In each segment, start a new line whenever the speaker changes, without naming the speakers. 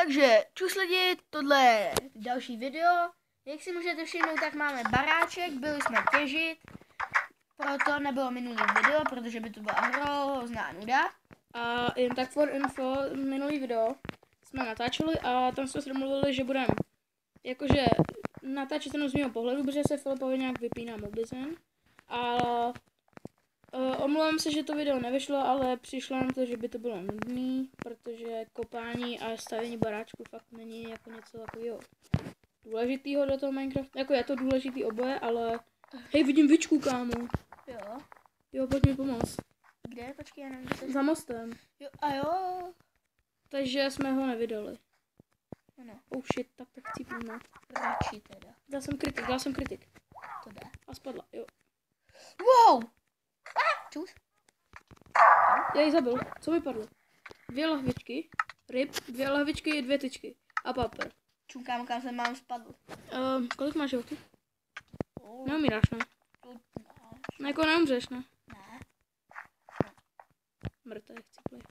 Takže, čus lidi, tohle je další video. Jak si můžete všimnout, tak máme baráček, byli jsme těžit. Proto nebylo minulý video, protože by to byla hrozná nuda.
A jen tak for info, minulý video jsme natáčeli a tam jsme se domluvili, že budeme jakože natáčet jenom z mého pohledu, protože se Filipovi nějak vypíná mobizen. A omlouvám se, že to video nevyšlo, ale přišlo nám to, že by to bylo nudný, protože kopání a stavění baráčku fakt není jako něco takového důležitýho do toho Minecraftu. Jako je to důležitý oboje, ale hej, vidím Vičku, kámo. Jo, pojď mi pomoct.
Kde? Počkej, já nevím, kde jsi.
Za mostem.
Jo, a jo.
Takže jsme ho nevydali.
No.
Oh shit, tak cípneme.
Radši teda.
Dal jsem kritik.
To jde.
A spadla, jo.
Wow! Čus.
Já ji zabil. Co mi padlo? 2 lahvičky, ryb, 2 lahvičky, 2 tyčky. A paper.
Čukám, kam se mám spadl.
Kolik máš životů?
Oh.
Neumíráš, ne? Ne, jako neumřeš, ne?
Ne.
Mrté, chci play.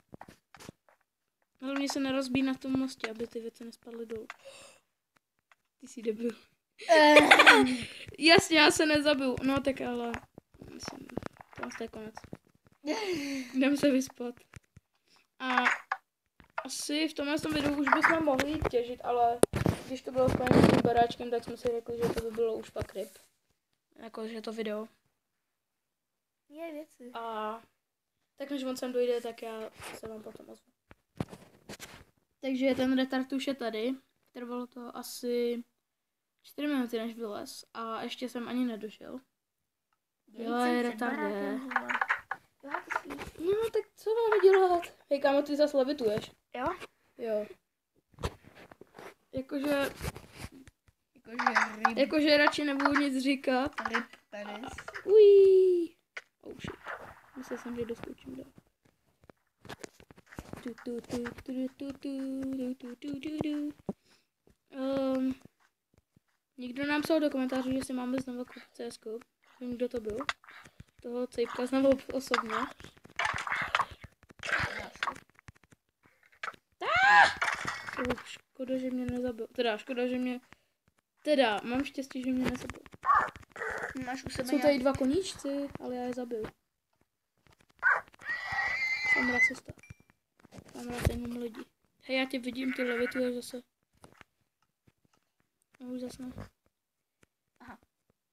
Ale mě se nerozbíjí na tom mostě, aby ty věci nespadly dolů. Ty jsi debil. Jasně, já se nezabiju. No tak ale... Myslím, to je konec. Jdem se vyspat. A asi v tomhle videu už bychom mohli jít těžit, ale když to bylo spojené s tím baráčkem, tak jsme si řekli, že to by bylo už fakt ryb. Jako, že to video.
Je věci.
A tak než on sem dojde, tak já se vám potom ozvu. Takže ten retard už je tady. Trvalo to asi 4 minuty, než vylez. A ještě jsem ani nedošel. Dělej, retarde. No tak co máme dělat? Hej kámo, ty zase levituješ.
Jo?
Jo. Jakože
ryb.
Jakože radši nebudu nic říkat.
Ryb penis.
Ují. Oh shit. Myslel jsem, že doskočím dál. Někdo nám psal do komentářů, že si máme znovu koupit CS. Vím, kdo to byl. Toho cejpka znovu osobně. Škoda, že mě nezabil. Mám štěstí, že mě nezabil.
Máš u sebe
Jsou tady 2 koníčci, ale já je zabil. Jsem rasista. Mám rád jenom lidi. Hej, já tě vidím, ty levituješ zase. No už zase ne.
Aha.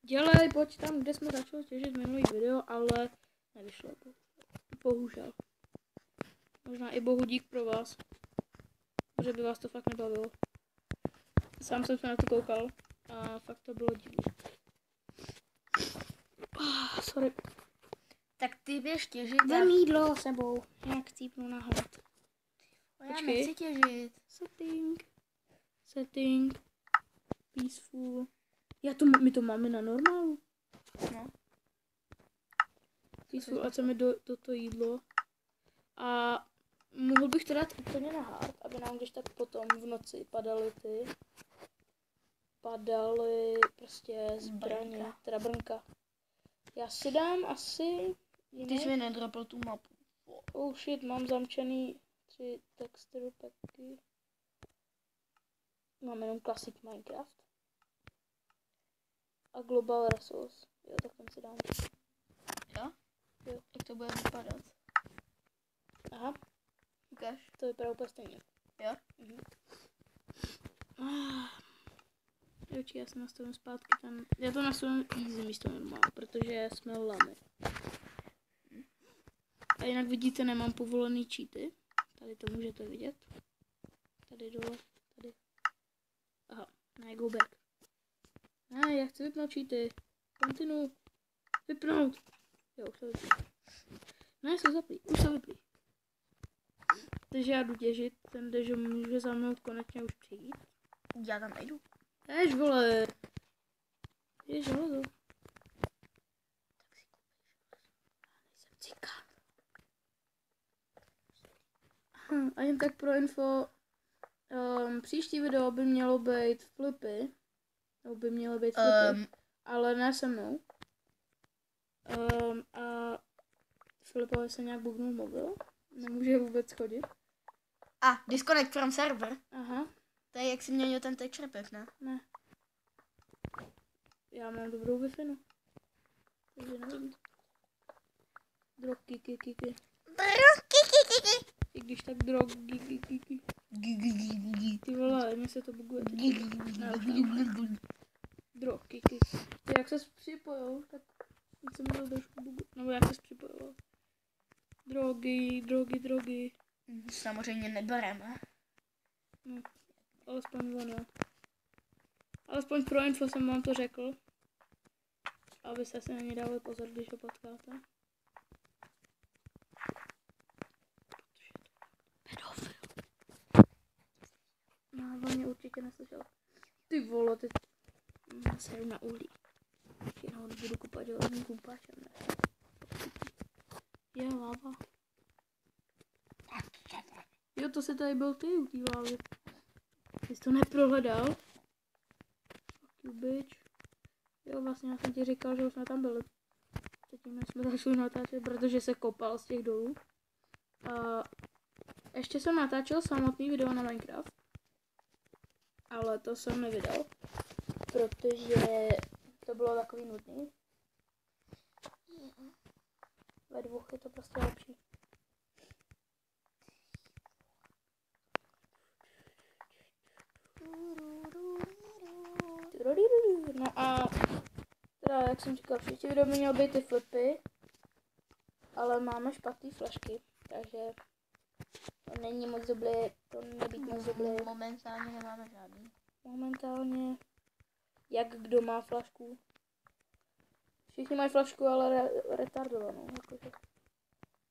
Dělej, pojď tam, kde jsme začali těžit minulý video, ale nevyšlo. Bohužel. Možná i bohu dík pro vás. Že by vás to fakt nebavilo. Sám jsem se na to koukal a fakt to bylo divné. Sorry.
Tak ty běž těžit.
Vem jídlo sebou. Jak cípnu na hlad.
Já nechci těžit.
Setting. Peaceful. My to máme na normálu.
No.
Peaceful, a co mi do to jídlo. A mohl bych to dát úplně na hard, aby nám když tak potom v noci padaly prostě zbraně, teda brnka. Já si dám asi...
Ty jsi mi nedropl tu mapu.
Oh shit, mám zamčený 3 texture packy. Mám jenom Classic Minecraft. A Global Resource. Jo, tak ten si dám.
Jo?
Jo.
Jak to bude vypadat?
Aha.
Ukáž.
To vypadá úplně stejně.
Jo?
Mhm. Joči, já se nastavím zpátky tam. Já to nastavím easy místo normál, protože jsme lamy. A jinak vidíte, nemám povolený cheaty. Tady to můžete vidět. Tady dole, tady. Aha, ne, go back. Ne, já chci vypnout cheaty. Continue. Vypnout. Jo, už to vyplý. Ne, jsou zaplý. Už to vyplý. Takže já jdu těžit, ten dežo může za mnou konečně už přijít.
Já tam nejdu.
Jež, vole. Je železo. Nejsem cikán. A jen tak pro info, příští video by mělo být flipy. Ale ne se mnou. A Filipovi se nějak bugnul mobil. Nemůže vůbec chodit.
disconnect from server.
Aha,
To je, jak jsi měnil ten texture pack, ne?
ne. Já mám dobrou Wi-Fi, no. Takže nevím. Drogy, kiky. I když tak drogy, kiky. Ty vole, mně se to buguje. Drogy, kiky. Ty jak ses připojil, tak jsem měl trošku bugu. Nebo jak ses připojoval. Drogy.
Samozřejmě nebereme.
No, alespoň ono. Alespoň pro info jsem vám to řekl. Abyste si na ně dávali pozor, když ho potkáte. Pedofil. No, on mě určitě neslyšel. Ty vole, ty... Seru na uhlí. Já ho nebudu kupat železním kumpáčem, ne? Je láva. Jo, to se tady byl ty u té lávy. Ty jsi to neprohledal? Fuck you, bitch. Jo, vlastně já jsem ti říkal, že už jsme tam byli. Předtím jsme začali natáčet, protože se kopal z těch dolů. A ještě jsem natáčel samotný video na Minecraft. Ale to jsem nevydal. Protože to bylo takový nudný. Ve dvou je to prostě lepší. No a teda, jak jsem říkal, příští video by měl být ty flipy, ale máme špatný flašky, takže to není moc dobré, to nebýt moc dobré.
Momentálně nemáme žádný.
Momentálně, jak kdo má flašku. Všichni mají flašku, ale retardovanou, jakože,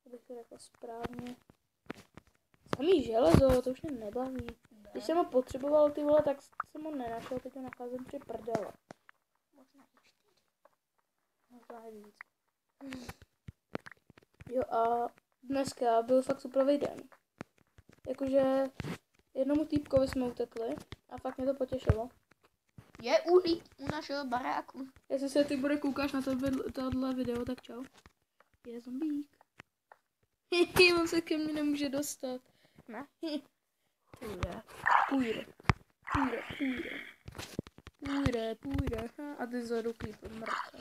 abych to řekla správně. Samý železo, to už mě nebaví. Když jsem ho potřeboval, ty vole, tak jsem ho nenašel, teď ho nacházím při prdele. Možná i víc. Jo a dneska byl fakt superový den. Jakože jednomu týpkovi jsme utekli a fakt mě to potěšilo.
Je uhlí u našeho baráku.
Jestli se ty bude koukáš na tohle video, tak čau. Je zombík. On se ke mně nemůže dostat.
Ne?
Půjde. A ty za ruky mrtka.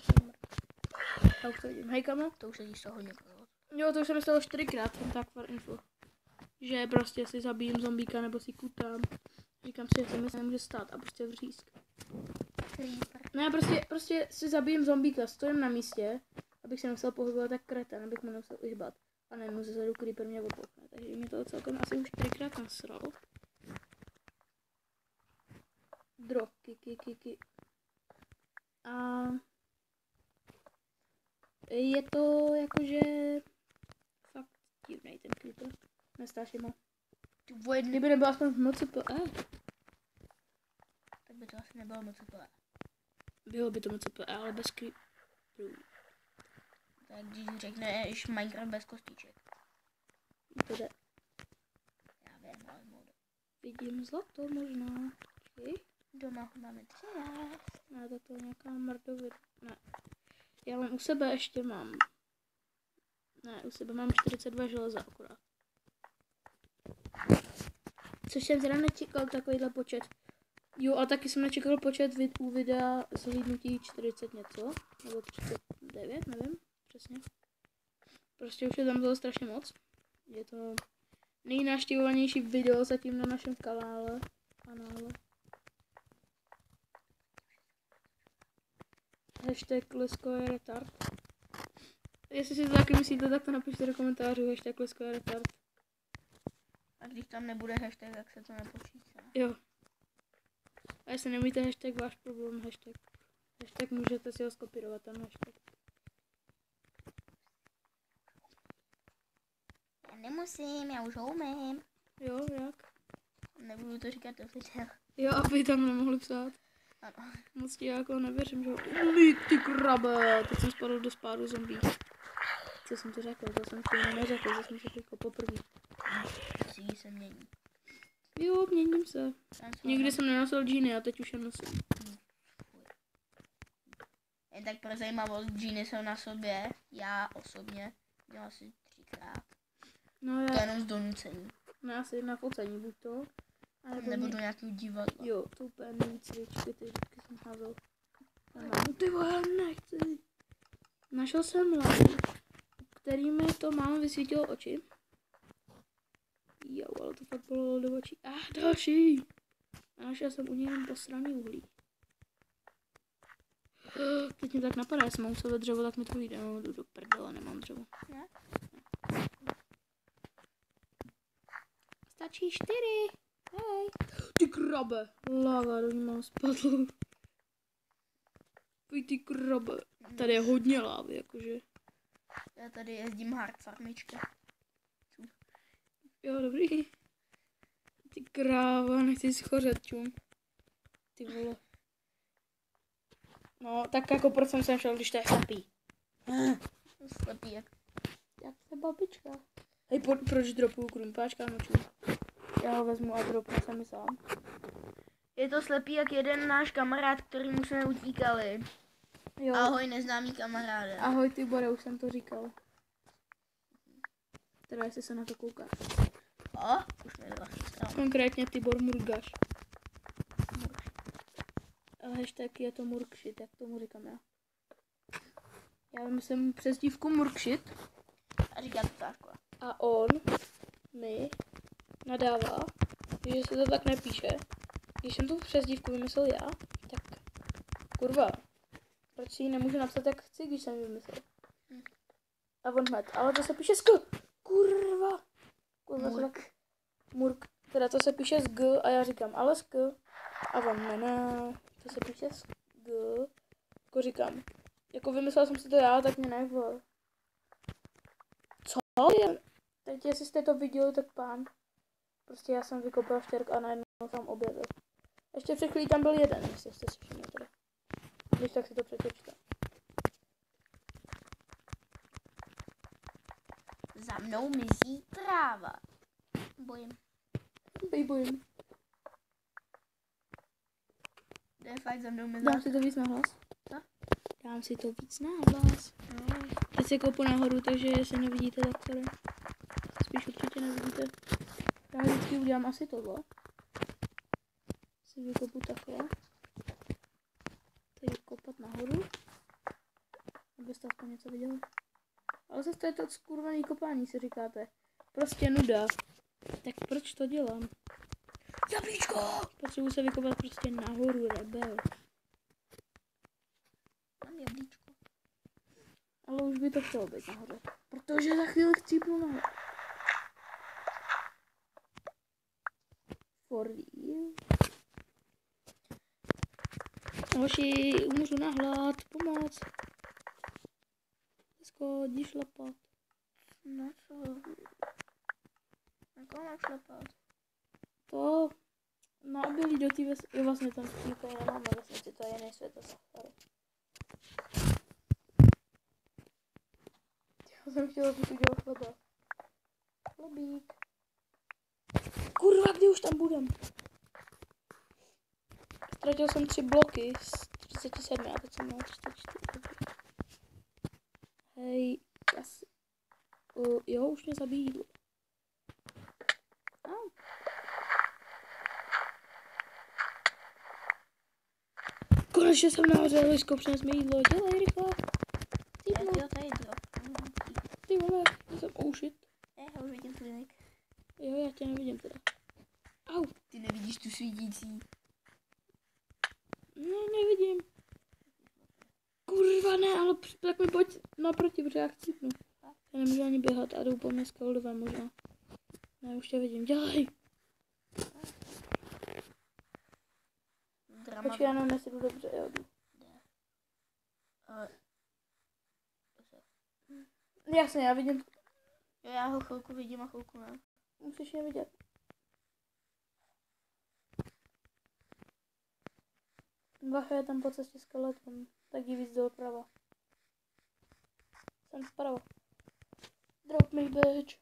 Já už to vidím. Hej, kamo?
To už se ti z toho hodně bylo.
Jo, to už se mi stalo 4krát, jsem tak for info. Že prostě si zabijím zombíka nebo si kutám. Říkám si, že se nemůže stát a prostě vřísk. Ne, prostě si zabijím zombíka, stojím na místě, abych se nemusel pohybovat tak kreten, abych mu nemusel uhýbat. A najednou ze zadu creeper mě obochne, takže mě to celkem asi už 4krát nasral. Kiky. A je to jakože fakt divnej ten creeper. Nestáš mo. Kdyby nebyl aspoň v moci
tak by to asi nebylo moc úplně.
Bylo by to moc úplně, ale bez creeperů.
Tak když řekneš Minecraft bez kostiček.
To jde.
Já vím, ale modu.
Vidím zlato možná.
Doma ho máme 13.
Ne, to je nějaká mrdovina. Ne. Já mám u sebe ještě Ne, u sebe mám 42 železa akorát. Což jsem teda nečekal takovýhle počet. Jo, a taky jsem nečekal počet u videa zhlídnutí 40 něco. Nebo 39, nevím přesně. Prostě už je tam bylo strašně moc. Je to nejnavštěvovanější video zatím na našem kanále. Hashtag Lesko je retard. Jestli si to taky myslíte, tak to napište do komentářů. Hashtag Lesko je retard.
A když tam nebude hashtag, tak se to nepočítá.
Jo. A jestli nemíte hashtag, váš problém hashtag. Hashtag můžete si ho skopírovat, ten hashtag.
Já nemusím, já už ho umím.
Jo, jak?
Nebudu to říkat do videa.
Jo, aby tam nemohli psát.
Ano.
Moc ti jako nevěřím, že ho... Ty krabe! Teď jsem spadl do spádu zombí. Co jsem to řekl? To jsem ti neřekl, to jsem to řekl poprvé.
Cíl se mění.
Jo, měním se. Někdy jsem nenosil džíny a teď už je nosím.
Jen tak pro zajímavost, džíny jsou na sobě, já osobně, měla asi 3krát.
No
To jenom z donucení.
No asi na focení buď to.
Nebo do nějakého divadla.
Jo, to úplně nejvíc věčky, ty vždycky jsem házel. Ty vole, nechci. Našel jsem lavu, který mi to máma vysvítilo oči. Jo, ale to fakt bylo do očí. Další. A našel jsem u něj jen posraný uhlí. Teď mě tak napadá, jestli mám u sebe dřevo, tak mi to vyjde. No, jdu do prdele, nemám dřevo.
Ne?
Stačí 4. Hej. Ty krabe. Lava do ní mám spadlo. Ty krabe. Tady je hodně lávy, jakože.
Já tady jezdím hard farmička.
Jo, dobrý. Ty kráva, nechci schořet, čum. Ty vole. No, tak jako proč jsem sem šel, když to je slepý?
Slepý jak
se babička. Hej, proč dropuju krumpáčka nočů? Já ho vezmu a dropnu se mi sám.
Je to slepý jak jeden náš kamarád, kterýmu jsme utíkali.
Jo.
Ahoj, neznámý kamaráde.
Ahoj, ty Bore, už jsem to říkal. Teda jestli se na to koukáš.
Už mi to chystám.
Konkrétně Tibor Murgaš. A hashtag je to Murkshit, jak tomu říkám já. Já myslím přezdívku Murkshit.
A říká to takhle.
A on mi nadává, že se to tak nepíše. Když jsem tu přezdívku vymyslel já, tak kurva, proč si ji nemůžu napsat jak chci, když jsem ji vymyslel. A on hned, ale to se píše s K. Kurva. Murk. Teda to se píše s G a já říkám, ale s K. A on ne, to se píše s G. Jako říkám, jako vymyslel jsem si to já, tak mě nevol. Co je? Teď jestli jste to viděli, tak pán. Prostě já jsem vykopal štěrk a najednou tam objevil. Ještě před chvílí tam byl jeden, jestli jste si všimli teda. Když tak si to přečtěte.
Za mnou mizí tráva. Bojím.
Bojím.
Jde fakt za mnou mizí.
Dám si to víc na hlas.
Co?
Dám si to víc na hlas.
No.
Teď se kopu nahoru, takže jestli nevidíte, tak tady. Spíš určitě nevidíte. Já vždycky udělám asi tohle. Si vykopu takhle. Tady kopat nahoru. Abyste aspoň něco viděli. Ale zase to je to skurvený kopání, si říkáte. Prostě nuda. Tak proč to dělám? Jablíčko! Potřebuji se vykopat prostě nahoru, rebel.
Mám jablíčko.
Ale už by to chtělo být nahoru. Protože za chvíli chcípnu nahoru. For real. Hoši, umřu na hlad, pomoc. Dnesko, jdi šlapat.
No co? Na koho mám šlapat?
To na obilí do té vesnice. Jo, vlastně tam nikoli nemáme vesnici, to je jiný svět safari. Já jsem chtěla, abych udělal chleba. Chlebík. Kurva, kdy už tam budem? Ztratil jsem 3 bloky z 37 a teď jsem měl 34. Hej, asi. Jo, už mě zabíjí jídlo. Au. Konečně jsem nahoře, Liško, přines mi jídlo. Dělej, rychle.
Já dělám tady drop.
Ty vole, já jsem shit.
Já už vidím tvůj nik.
Jo, já tě nevidím teda. Au.
Ty nevidíš tu svítící.
Ne, nevidím. Kurva ne, ale tak mi pojď naproti, protože já chcípnu. Já nemůžu ani běhat a jdu po mě skaldové možná. Ne, už tě vidím, dělej.
Drama.
Počkej, já nevím, jestli jdu dobře, já jdu. Jasně, já vidím.
Jo, já ho chvilku vidím a chvilku ne.
Musíš je vidět. Bacha je tam po cestě skeleton, tak jí víc doprava. Jsem vpravo. Drop me, bitch.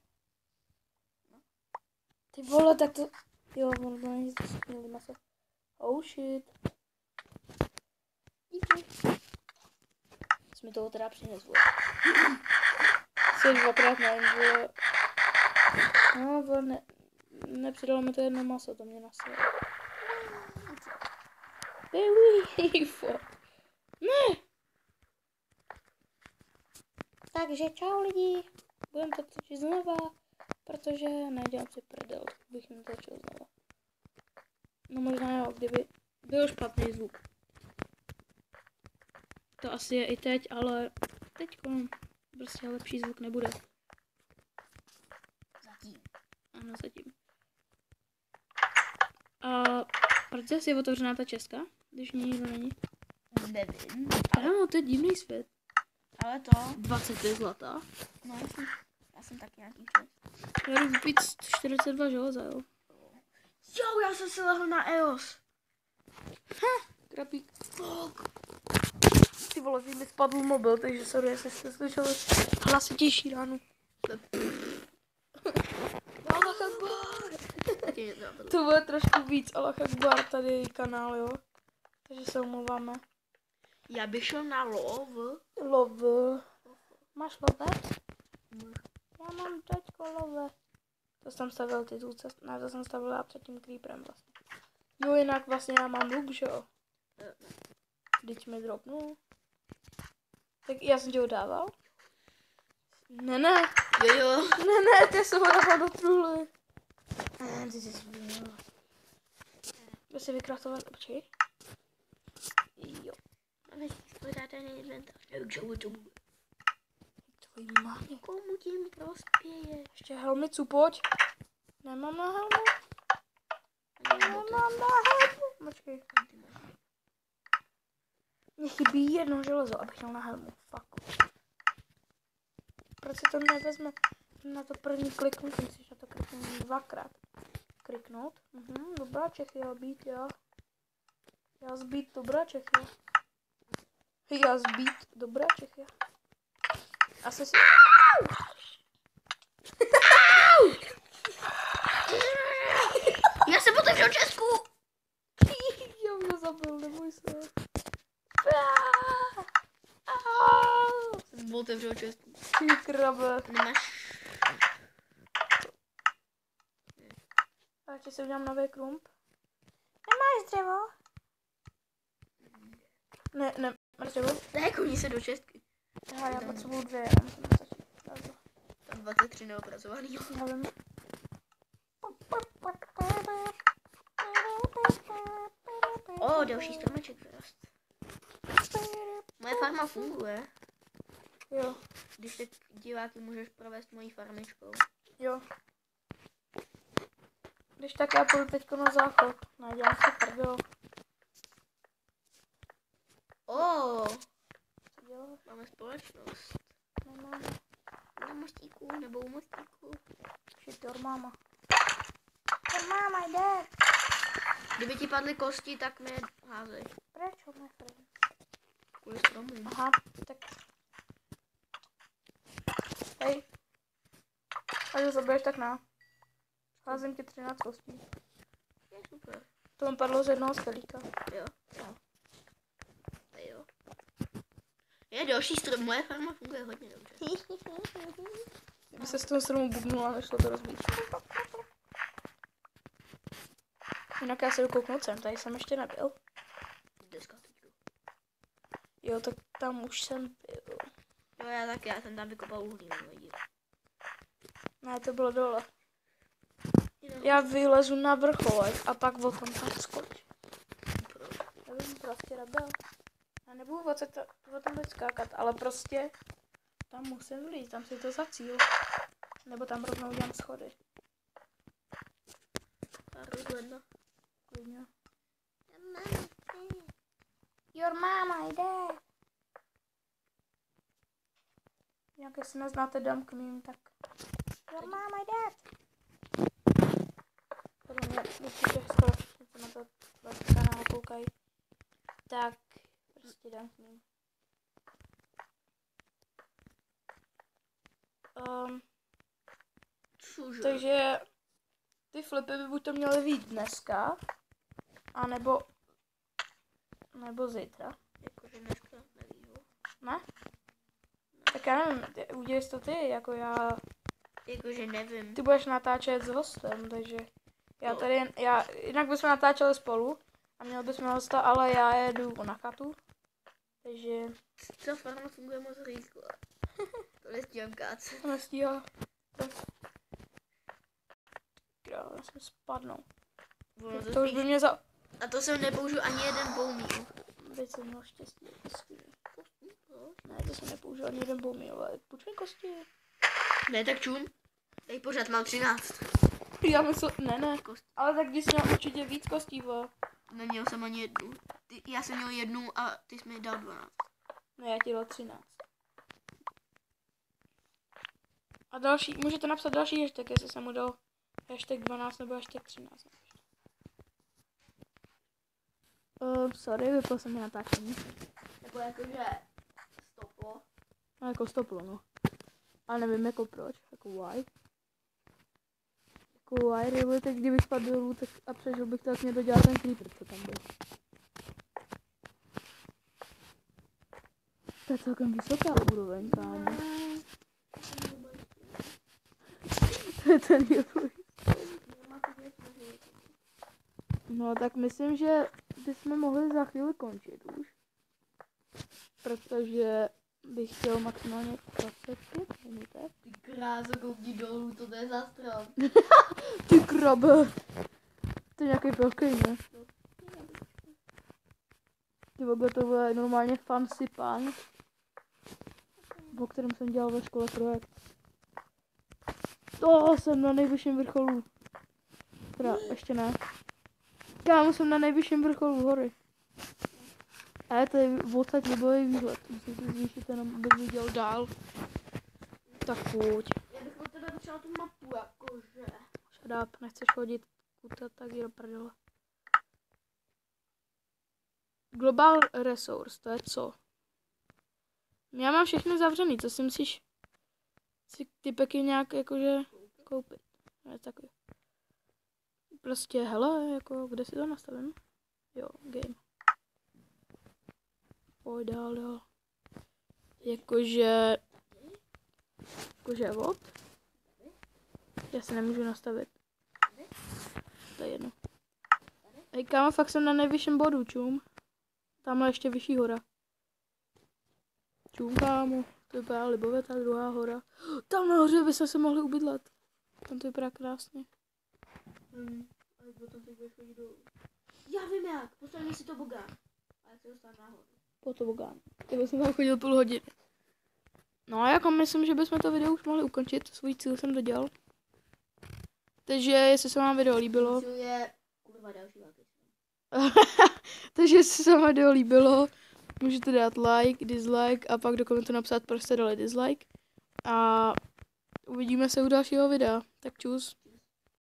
Ty vole, tak to... Jo, on to není zbytný maso. Oh shit. Díky. Jsi mi toho teda přines, vole. Jsi dvakrát nevím, vole. No, vole, ne... nepřidalo mi to jedno maso, to mě nasilo. Ne! Takže čau lidi, budeme to točit znova, protože nedělám si prdel, bych netočil znova. No možná jo, kdyby byl špatný zvuk. To asi je i teď, ale teďko prostě lepší zvuk nebude.
Zatím.
Ano, zatím. A proč je otevřená ta česka, když mě nikdo není?
Nevím.
Ano, to je divný svět.
Ale to...
20 zlata.
No, já jsem taky nějaký čas.
Já jdu vypít 42 železa, jo.
Jo, já jsem si lehl na EOS.
Krapík. Ty vole, mi spadl mobil, takže sorry, jestli jste slyšeli hlasitější ránu. Allah Akbar. To bude trošku víc Allah Akbar, tady kanál, jo. Takže se omlouváme.
Já bych šel na lov.
Lov. Máš love? Já mám teďko love. To jsem stavil titulce, ne, to jsem stavila před tím creeperem vlastně. Jo, jinak vlastně já mám luk, že jo. Když mi dropnul. Tak já jsem tě ho dával? Ne.
Jo.
Ne, ty jsem ho dával do truhly. Ty jsi zbyl. Jde si vykraftovat, počkej. Jo.
Máme si spořádaný inventář. Jo, to bude.
Tvojí mámě.
Komu tím prospěje?
Ještě helmicu, pojď. Nemám na helmu. Nemám na helmu. Počkej. Mně chybí jedno železo, abych měl na helmu. Fuck. Proč se to nevezme na to první kliknout? Musíš na to kliknout dvakrát. Kliknout. Dobrá Čechy, já být, já. Já zbít, dobrá Čechy. Já zbít, dobrá Čechy. Asi si...
Já jsem otevřel Česku.
Já mě zabil, neboj se.
Jsem otevřel Česku.
Ty krabe.
Nemáš...
A ještě si udělám nový krump. Nemáš dřevo? Ne, máš dřevo?
Ne, koní se do Česky.
Já potřebuju 2, já musím stačit.
Tam 23 neopracovaný.
Já vím.
O, další stromeček vyrost. Moje farma funguje.
Jo.
Když tak diváky můžeš provést mojí farmičkou.
Jo. Když tak já půjdu teďko na záchod. Nadělám si prdel.
O,
Co děláš?
máme společnost.
Nemáme.
Na mostíku nebo u mostíku.
Shit, your mama. Your mama jde.
Kdyby ti padly kosti, tak mi házej.
Prečo, my friend?
Kvůli stromům.
Aha, tak. Hej. Až ho zabiješ, tak na. Házím ti 13 kostí.
Je super.
To mi padlo z jednoho skelíka.
Jo. Jo. Je další strom. Moje farma funguje hodně dobře.
Kdyby se z toho stromu bubnula, nešlo to rozbít. Jinak já se jdu kouknout sem, tady jsem ještě nebyl.
Dneska teď jdu.
Jo, tak tam už jsem byl.
Jo, já taky, já jsem tam vykopal uhlí.
Ne, to bylo dole. Já vylezu na vrcholek a pak o tom tam skoč. Já bych prostě rebel. Já nebudu o tom teď skákat, ale prostě tam musím vlít, tam si to za cíl. Nebo tam rovnou udělám schody.
A rozhledna.
Klidně. Your mama jde. Jak jestli neznáte Dumb Meme, tak Your mama jde. Podle mě určitě skoro všichni, co na to kanál koukají. Tak prostě Dumb Meme.
Cože?
Takže ty flipy by buď to měly být dneska, anebo zítra.
Jakože dneska nevíš.
Ne? Tak já nevím, udělej to ty, jako já
Jakože nevím.
Ty budeš natáčet s hostem, takže jinak bychom natáčeli spolu a měli bychom hosta, ale já jedu na chatu, takže...
Co farma funguje moc rychle. To nestíhám kácet.
To nestíhá. Já jsem spadnou. To už by mě za...
A to jsem nepoužil ani jeden boumíl.
Teď jsem měl štěstí. Ne, to jsem nepoužil ani jeden boumíl, ale počkej kosti.
Ne, tak čum. Tady pořád mám 13.
Já myslel, ne, ale tak když jsi měl určitě víc kostí, vole.
Neměl jsem ani jednu. Já jsem měl jednu a ty jsi mi dal 12.
No já ti dal 13. A další, můžete napsat další hashtag, jestli jsem mu dal hashtag 12 nebo hashtag 13. Sorry, vypl jsem mi natáčení.
Nebo jakože stoplo.
No jako stoplo, no. Ale nevím jako proč, jako why. Jako why, really, tak kdybych spadl dolů tak a přežil bych, tak mě dodělal ten creeper, co tam byl. To je celkem vysoká úroveň, kámo. To je ten YouTube. No tak myslím, že bychom mohli za chvíli končit už. Protože bych chtěl maximálně 25 minutek.
Ty kráso, koukni dolů, to je za strom.
Ty krabe. To je nějaký velký, ne? Ty vole, to bude normálně fancy punk, o kterém jsem dělal ve škole projekt. To jsem na nejvyšším vrcholu. Teda, ještě ne. Kámo, jsem na nejvyšším vrcholu hory. A to je odsaď libový výhled. Musím si zvýšit jenom, abych viděl dál. Tak pojď.
Já bych od tebe potřeboval tu mapu, jakože.
Shut up, nechceš chodit kutat, tak jdi do prdele. Global resource, to je co? Já mám všechno zavřený, to si musíš si typeky nějak jakože koupit. Ne, takový. Prostě, hele, jako, kde si to nastavím? Jo, game. Pojď dál. Jakože what? Já se nemůžu nastavit. To je jedno. Hej, kámo, fakt jsem na nejvyšším bodu, čum. Tamhle ještě vyšší hora. Čum, kámo. To vypadá libově, ta druhá hora. Tam nahoře bychom se mohli ubydlet. Tam to vypadá krásně.
Ale potom teď budeš chodit dolů. Já vím jak, postavím si to bogán. A já se dostanu nahoru.
Po to bogán. Ty jsem tam chodil půl hodiny. No a jako myslím, že bychom to video už mohli ukončit. Svůj cíl jsem dodělal. Takže jestli se vám video líbilo.
Cíl je kurva další války.
Takže jestli se vám video líbilo, můžete dát like, dislike a pak do komentu napsat, proč jste dali dislike. A uvidíme se u dalšího videa. Tak čus.